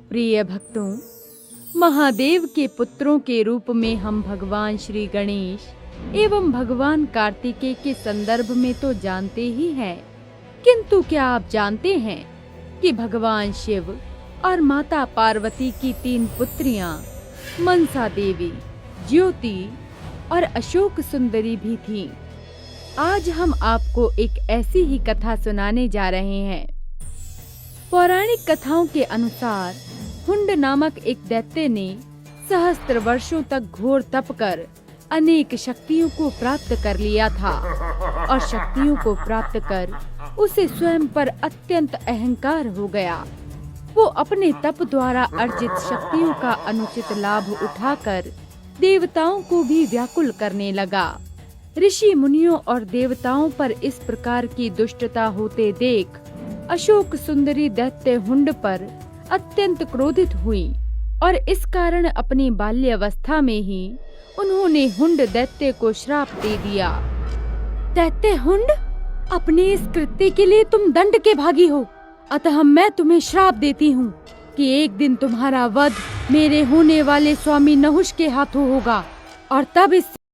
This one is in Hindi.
प्रिय भक्तों, महादेव के पुत्रों के रूप में हम भगवान श्री गणेश एवं भगवान कार्तिकेय के संदर्भ में तो जानते ही हैं, किंतु क्या आप जानते हैं कि भगवान शिव और माता पार्वती की 3 पुत्रियां मनसा देवी, ज्योति और अशोक सुंदरी भी थीं। आज हम आपको एक ऐसी ही कथा सुनाने जा रहे हैं। पौराणिक कथाओं के अनुसार हुंड नामक एक दैत्य ने सहस्त्र वर्षों तक घोर तप कर अनेक शक्तियों को प्राप्त कर लिया था और शक्तियों को प्राप्त कर उसे स्वयं पर अत्यंत अहंकार हो गया। वो अपने तप द्वारा अर्जित शक्तियों का अनुचित लाभ उठाकर देवताओं को भी व्याकुल करने लगा। ऋषि मुनियों और देवताओं पर इस प्रकार की दुष्टता होते देख अशोक सुंदरी दैत्य हुंड पर अत्यंत क्रोधित हुई और इस कारण अपनी बाल्यावस्था में ही उन्होंने हुंड दैत्य को श्राप दे दिया। दैत्य हुंड, अपने इस कृत्य के लिए तुम दंड के भागी हो, अतः मैं तुम्हें श्राप देती हूँ कि एक दिन तुम्हारा वध मेरे होने वाले स्वामी नहुष के हाथों होगा और तब इस